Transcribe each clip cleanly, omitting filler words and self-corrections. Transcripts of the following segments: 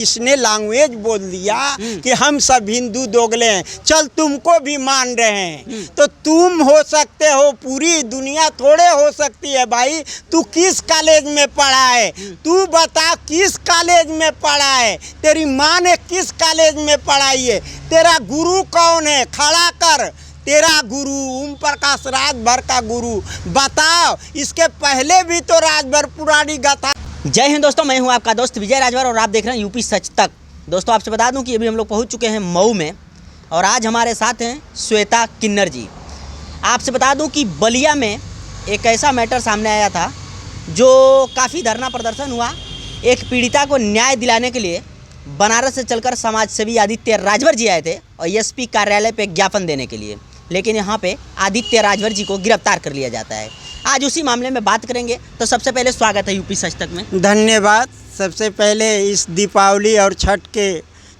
इसने लैंग्वेज बोल दिया कि हम सब हिंदू दोगले हैं। चल तुमको भी मान रहे हैं तो तुम हो सकते हो, पूरी दुनिया थोड़े हो सकती है भाई। तू किस कॉलेज में पढ़ा है? तू बता किस कॉलेज में पढ़ा है? तेरी माँ ने किस कॉलेज में पढ़ाई है? तेरा गुरु कौन है? खड़ा कर तेरा गुरु। ओम प्रकाश राजभर का गुरु बताओ। इसके पहले भी तो राजभर पुरानी गाथा। जय हिंद दोस्तों, मैं हूं आपका दोस्त विजय राजभर और आप देख रहे हैं यूपी सच तक। दोस्तों आपसे बता दूं कि अभी हम लोग पहुंच चुके हैं मऊ में और आज हमारे साथ हैं श्वेता किन्नर जी। आपसे बता दूं कि बलिया में एक ऐसा मैटर सामने आया था जो काफ़ी धरना प्रदर्शन हुआ। एक पीड़िता को न्याय दिलाने के लिए बनारस से चलकर समाज सेवी आदित्य राजभर जी आए थे और एसपी कार्यालय पे ज्ञापन देने के लिए, लेकिन यहाँ पे आदित्य राजभर जी को गिरफ्तार कर लिया जाता है। आज उसी मामले में बात करेंगे। तो सबसे पहले स्वागत है यूपी सच तक में। धन्यवाद। सबसे पहले इस दीपावली और छठ के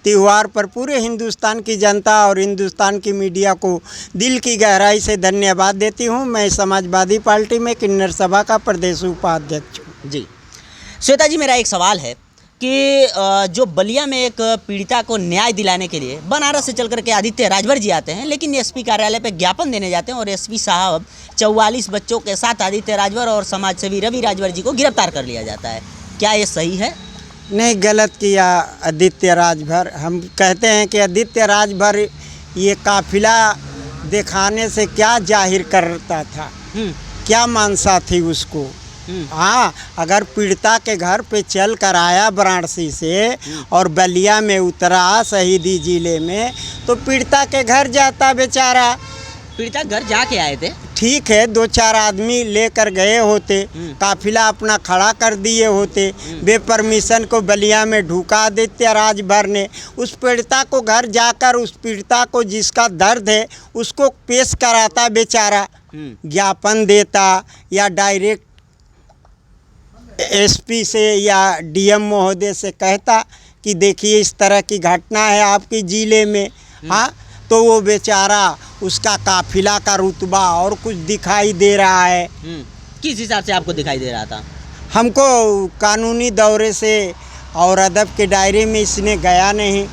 त्यौहार पर पूरे हिंदुस्तान की जनता और हिंदुस्तान की मीडिया को दिल की गहराई से धन्यवाद देती हूँ। मैं समाजवादी पार्टी में किन्नर सभा का प्रदेश उपाध्यक्ष हूँ। जी श्वेता जी, मेरा एक सवाल है कि जो बलिया में एक पीड़िता को न्याय दिलाने के लिए बनारस से चल करके आदित्य राजभर जी आते हैं, लेकिन एसपी कार्यालय पे ज्ञापन देने जाते हैं और एसपी साहब 44 बच्चों के साथ आदित्य राजभर और समाजसेवी रवि राजभर जी को गिरफ्तार कर लिया जाता है। क्या ये सही है? नहीं, गलत किया आदित्य राजभर। हम कहते हैं कि आदित्य राजभर ये काफिला दिखाने से क्या जाहिर करता था, क्या मानसा थी उसको। हाँ, अगर पीड़िता के घर पे चल कर आया वाराणसी से और बलिया में उतरा शहीदी जिले में, तो पीड़िता के घर जाता बेचारा। पीड़िता घर जाके आए थे, ठीक है, 2-4 आदमी लेकर गए होते, काफिला अपना खड़ा कर दिए होते, बेपरमिशन को बलिया में ढुका आदित्य राजभर ने। उस पीड़िता को घर जाकर उस पीड़िता को जिसका दर्द है उसको पेश कराता बेचारा, ज्ञापन देता या डायरेक्ट एसपी से या डीएम महोदय से कहता कि देखिए इस तरह की घटना है आपके ज़िले में। हाँ, तो वो बेचारा उसका काफिला का रुतबा और कुछ दिखाई दे रहा है। किस हिसाब से आपको दिखाई दे रहा था? हमको कानूनी दौरे से और अदब के दायरे में इसने गया नहीं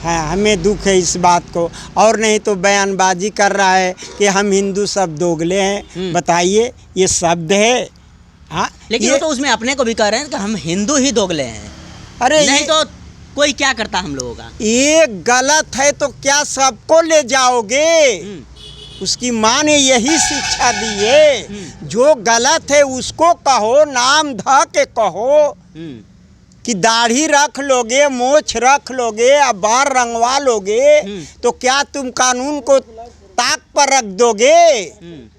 है। हमें दुख है इस बात को। और नहीं तो बयानबाजी कर रहा है कि हम हिंदू सब दोगले हैं। बताइए, ये शब्द है? हाँ, लेकिन वो तो उसमें अपने को भी कह रहे हैं कि हम हिंदू ही दोगले हैं। अरे नहीं तो कोई क्या करता हम लोगों का? ये गलत है तो क्या सबको ले जाओगे? उसकी माँ ने यही शिक्षा दी है। जो गलत है उसको कहो, नाम धा के कहो। कि दाढ़ी रख लोगे, मोछ रख लोगे, अब बार रंगवा लोगे तो क्या तुम कानून को ताक पर रख दोगे?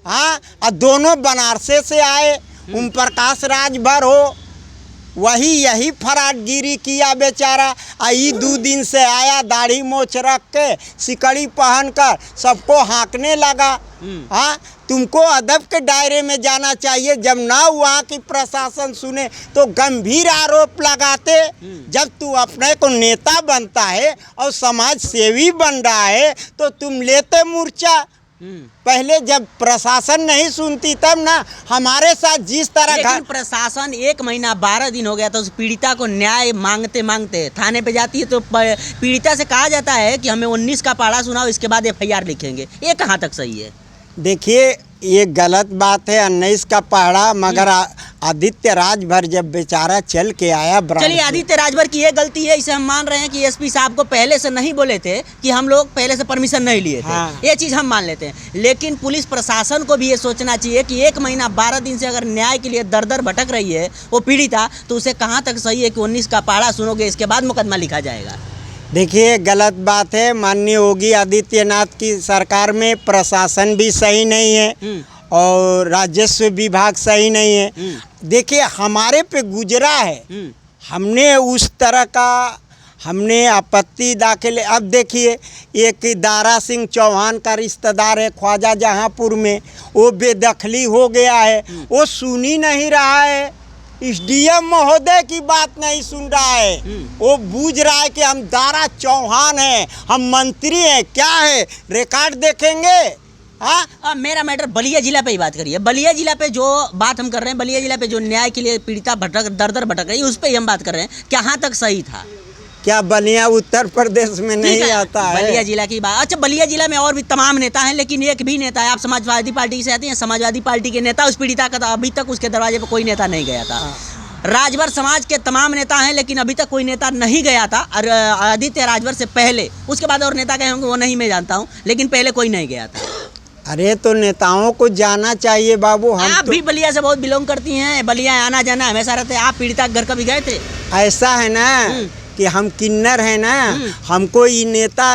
हाँ, और दोनों बनारसे से आए, ओम प्रकाश राजभर हो, वही यही फराटगिरी किया बेचारा। आई 2 दिन से आया दाढ़ी मोछ रख के, सिकड़ी पहन कर सबको हाँकने लगा। हाँ, तुमको अदब के दायरे में जाना चाहिए। जब ना वहाँ की प्रशासन सुने तो गंभीर आरोप लगाते। जब तू अपने को नेता बनता है और समाज सेवी बन रहा है तो तुम लेते मूर्छा। पहले जब प्रशासन नहीं सुनती तब ना हमारे साथ जिस तरह। लेकिन प्रशासन 1 महीना 12 दिन हो गया तो उस पीड़िता को न्याय मांगते मांगते थाने पे जाती है तो पीड़िता से कहा जाता है कि हमें 19 का पाड़ा सुनाओ, इसके बाद FIR लिखेंगे। ये कहाँ तक सही है? देखिए, ये गलत बात है 19 का पहाड़ा। मगर आदित्य राजभर जब बेचारा चल के आया, चलिए आदित्य राजभर की ये गलती है, इसे हम मान रहे हैं कि एसपी साहब को पहले से नहीं बोले थे कि हम लोग पहले से परमिशन नहीं लिए थे। हाँ। ये चीज़ हम मान लेते हैं, लेकिन पुलिस प्रशासन को भी ये सोचना चाहिए कि 1 महीना 12 दिन से अगर न्याय के लिए दर दर भटक रही है वो पीड़िता, तो उसे कहाँ तक सही है कि 19 का पाड़ा सुनोगे इसके बाद मुकदमा लिखा जाएगा? देखिए, गलत बात है। माननीय योगी आदित्यनाथ की सरकार में प्रशासन भी सही नहीं है और राजस्व विभाग सही नहीं है। देखिए, हमारे पे गुजरा है, हमने उस तरह का हमने आपत्ति दाखिल। अब देखिए, एक दारा सिंह चौहान का रिश्तेदार है ख्वाजा जहाँपुर में, वो बेदखली हो गया है, वो सुन ही नहीं रहा है। इस डीएम महोदय की बात नहीं सुन रहा है। वो बूझ रहा है कि हम दारा चौहान हैं, हम मंत्री हैं। क्या है, रिकॉर्ड देखेंगे? हाँ, मेरा मैटर बलिया जिला पे ही बात करिए। बलिया जिला पे जो बात हम कर रहे हैं, बलिया जिला पे जो न्याय के लिए पीड़िता दर दर भटक रही है, उस पर ही हम बात कर रहे हैं। कहाँ तक सही था? क्या बलिया उत्तर प्रदेश में ठीक नहीं है, आता है? बलिया जिला की बात। अच्छा, बलिया जिला में और भी तमाम नेता हैं, लेकिन एक भी नेता है, आप समाजवादी पार्टी से आते हैं, समाजवादी पार्टी के नेता उस पीड़िता का अभी तक उसके दरवाजे पर कोई नेता नहीं गया था। राजभर समाज के तमाम नेता हैं, लेकिन अभी तक कोई नेता नहीं गया था। और आदित्य राजभर से पहले, उसके बाद और नेता गए होंगे वो नहीं मैं जानता हूँ, लेकिन पहले कोई नहीं गया था। अरे तो नेताओं को जाना चाहिए बाबू। हम आप तो भी बलिया से बहुत बिलोंग करती हैं, बलिया आना जाना हमेशा रहते हैं। आप पीड़िता के घर कभी गए थे? ऐसा है ना कि हम किन्नर हैं ना, हमको ये नेता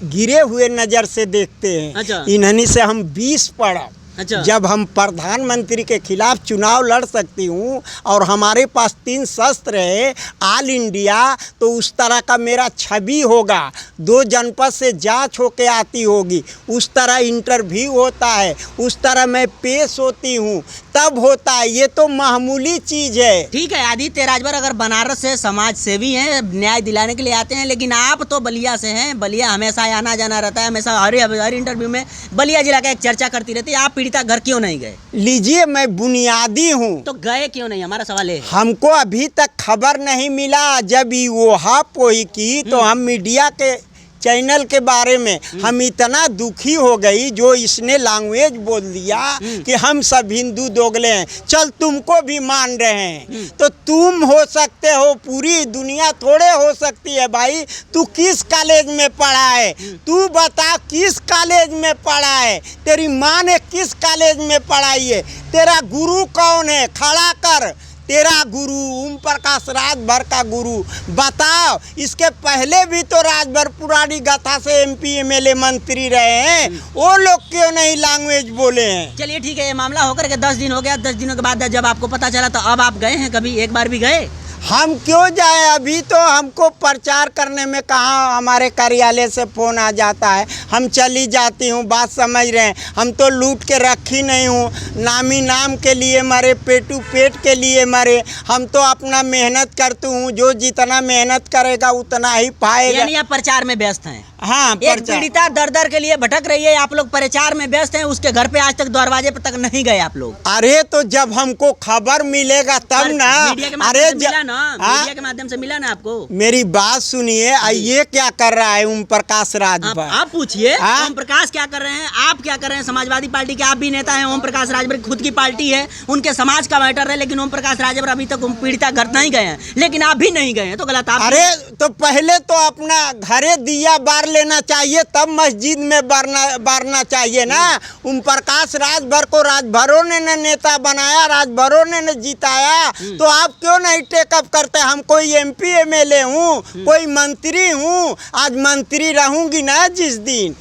गिरे हुए नज़र से देखते हैं। अच्छा। इन्हनी से हम 20 पड़ा। अच्छा। जब हम प्रधानमंत्री के खिलाफ चुनाव लड़ सकती हूँ और हमारे पास 3 शस्त्र है ऑल इंडिया, तो उस तरह का मेरा छवि होगा। 2 जनपद से जांच होके आती होगी, उस तरह इंटरव्यू होता है, उस तरह मैं पेश होती हूँ, तब होता है। ये तो मामूली चीज़ है। ठीक है, आदित्य राजभर अगर बनारस से समाज सेवी हैं, न्याय दिलाने के लिए आते हैं, लेकिन आप तो बलिया से हैं। बलिया हमेशा आना जाना रहता है, हमेशा हर इंटरव्यू में बलिया जिला का एक चर्चा करती रहती है। आप पीड़िता घर क्यों नहीं गए? लीजिए, मैं बुनियादी हूँ। तो गए क्यों नहीं, हमारा सवाल है। हमको अभी तक खबर नहीं मिला। जब ये वो हापोई की तो हम मीडिया के चैनल के बारे में हम इतना दुखी हो गई, जो इसने लैंग्वेज बोल दिया कि हम सब हिंदू दोगले हैं। चल, तुमको भी मान रहे हैं तो तुम हो सकते हो, पूरी दुनिया थोड़े हो सकती है भाई। तू किस कॉलेज में पढ़ा है? तू बता, किस कॉलेज में पढ़ा है? तेरी माँ ने किस कॉलेज में पढ़ाई है? तेरा गुरु कौन है? खड़ा कर तेरा गुरु। ओम प्रकाश राजभर का गुरु बताओ। इसके पहले भी तो राजभर पुरानी गाथा से MP MLA मंत्री रहे हैं, वो लोग क्यों नहीं लैंग्वेज बोले हैं? चलिए ठीक है, ये मामला होकर के 10 दिन हो गया। 10 दिनों के बाद जब आपको पता चला तो अब आप गए हैं कभी, एक बार भी गए? हम क्यों जाए? अभी तो हमको प्रचार करने में कहाँ हमारे कार्यालय से फ़ोन आ जाता है, हम चली जाती हूँ। बात समझ रहे हैं? हम तो लूट के रखी नहीं हूँ, नामी नाम के लिए मरे, पेटू पेट के लिए मरे। हम तो अपना मेहनत करती हूँ, जो जितना मेहनत करेगा उतना ही पाएगा। यानी आप प्रचार में व्यस्त हैं? हाँ, एक पीड़िता दर दर के लिए भटक रही है, आप लोग प्रचार में व्यस्त हैं, उसके घर पे आज तक दरवाजे पर तक नहीं गए आप लोग? अरे तो जब हमको खबर मिलेगा तब ना। अरे मीडिया के माध्यम से मिला ना आपको? मेरी बात सुनिए, ये क्या कर रहा है ओम प्रकाश राजभर? आप पूछिए ओम प्रकाश क्या कर रहे हैं, आप क्या कर रहे हैं? समाजवादी पार्टी के आप भी नेता हैं, ओम प्रकाश राजभर खुद की पार्टी है, उनके समाज का मैटर है, लेकिन ओम प्रकाश राजभर अभी तक पीड़िता घर नहीं गए हैं, लेकिन आप भी नहीं गए हैं, तो गलत आप। अरे तो पहले तो अपना घरे दिया बार लेना चाहिए, तब मस्जिद में बारना चाहिए ना। ओम प्रकाश राजभर को राजभरों ने नेता बनाया, राजभरों ने जिताया, तो आप क्यों नहीं टेकअप करते? हम कोई MP MLA हूँ, कोई मंत्री हूँ, आज मंत्री रहूंगी ना जिस दिन,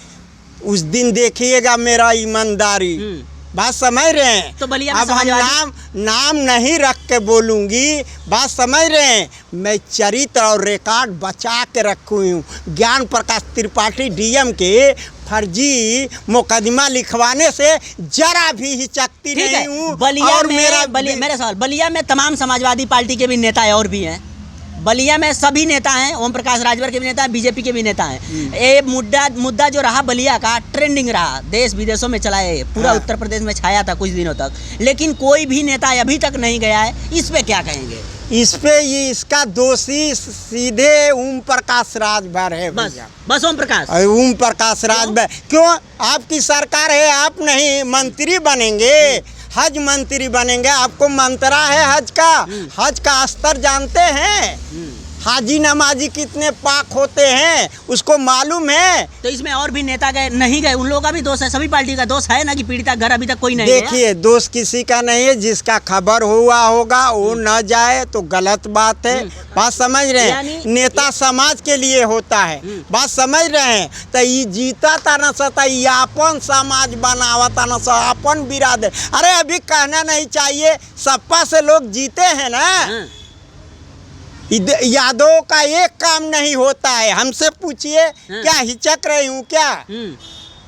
उस दिन देखिएगा मेरा ईमानदारी। बात समझ रहे हैं? तो बलिया अब हम नाम नहीं रख के बोलूँगी, बात समझ रहे हैं? मैं चरित्र और रिकॉर्ड बचा के रखी हूँ। ज्ञान प्रकाश त्रिपाठी DM के फर्जी मुकदमा लिखवाने से जरा भी हिचकती नहीं हूँ। बलिया में मेरा सवाल, बलिया में तमाम समाजवादी पार्टी के भी नेता और भी हैं, बलिया में सभी नेता हैं, ओम प्रकाश राजभर के भी नेता हैं, BJP के भी नेता हैं। ये मुद्दा जो रहा बलिया का, ट्रेंडिंग रहा, देश विदेशों में चला है, पूरा उत्तर प्रदेश में छाया था कुछ दिनों तक, लेकिन कोई भी नेता अभी तक नहीं गया है। इस पे क्या कहेंगे? इस पे ये इसका दोषी सीधे ओम प्रकाश राजभर है। बस ओम प्रकाश राजभर। क्यों? आपकी सरकार है, आप नहीं मंत्री बनेंगे, हज मंत्री बनेंगे। आपको मंत्रा है हज का स्तर जानते हैं? हाजी नमाजी कितने पाक होते हैं, उसको मालूम है? तो इसमें और भी नेता गए नहीं गए, उन लोगों का भी दोष है, सभी पार्टी का दोष है ना कि पीड़िता घर अभी तक कोई नहीं गया। देखिए, दोष किसी का नहीं है, जिसका खबर हुआ होगा वो न जाए तो गलत बात है। बात समझ रहे हैं? नेता समाज के लिए होता है, बात समझ रहे हैं? तो ये जीता था न सता, ये अपन समाज बनावा था न सा, अपन बिरादर। अरे अभी कहना नहीं चाहिए, सपा से लोग जीते हैं ना। यादव का एक काम नहीं होता है, हमसे पूछिए। क्या हिचक रही हूँ क्या?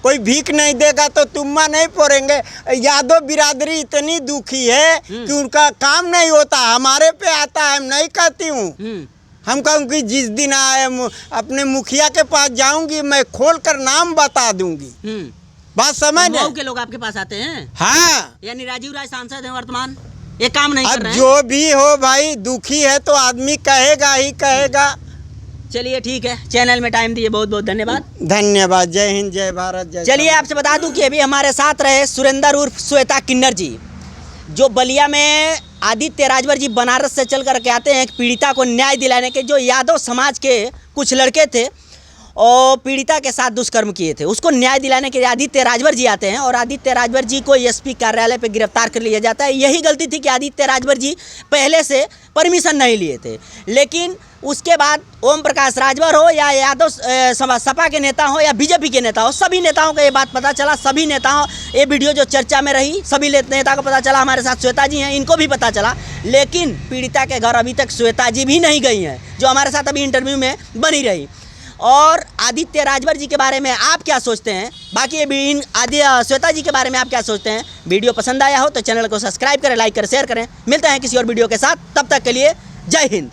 कोई भीख नहीं देगा तो तुम्मा नहीं पोरेंगे। यादव बिरादरी इतनी दुखी है कि उनका काम नहीं होता, हमारे पे आता है, हम नहीं कहती हूँ। हम कहूँगी जिस दिन आए अपने मुखिया के पास जाऊंगी, मैं खोल कर नाम बता दूंगी। बात समझ मऊ के लोग आपके पास आते हैं? हाँ, यानी राजीव राय सांसद हैं वर्तमान, ये काम नहीं कर रहे हैं। जो भी हो भाई, दुखी है तो आदमी कहेगा ही कहेगा। चलिए ठीक है, चैनल में टाइम दिए बहुत बहुत धन्यवाद। धन्यवाद। जय हिंद, जय भारत, जय। चलिए आपसे बता दूं कि अभी हमारे साथ रहे सुरेंद्र उर्फ श्वेता किन्नर जी, जो बलिया में आदित्य राजभर जी बनारस से चल कर के आते हैं एक पीड़िता को न्याय दिलाने के। जो यादव समाज के कुछ लड़के थे और पीड़िता के साथ दुष्कर्म किए थे, उसको न्याय दिलाने के लिए आदित्य राजभर जी आते हैं और आदित्य राजभर जी को एसपी कार्यालय पे गिरफ्तार कर लिया जाता है। यही गलती थी कि आदित्य राजभर जी पहले से परमिशन नहीं लिए थे, लेकिन उसके बाद ओम प्रकाश राजभर हो या यादव सपा के नेता हो या बीजेपी के नेता हो, सभी नेताओं को ये बात पता चला। सभी नेताओं, ये वीडियो जो चर्चा में रही, सभी नेता को पता चला। हमारे साथ श्वेता जी हैं, इनको भी पता चला, लेकिन पीड़िता के घर अभी तक श्वेता जी भी नहीं गई हैं, जो हमारे साथ अभी इंटरव्यू में बनी रही। और आदित्य राजभर जी के बारे में आप क्या सोचते हैं, बाकी ये श्वेता जी के बारे में आप क्या सोचते हैं? वीडियो पसंद आया हो तो चैनल को सब्सक्राइब करें, लाइक करें, शेयर करें। मिलते हैं किसी और वीडियो के साथ, तब तक के लिए जय हिंद।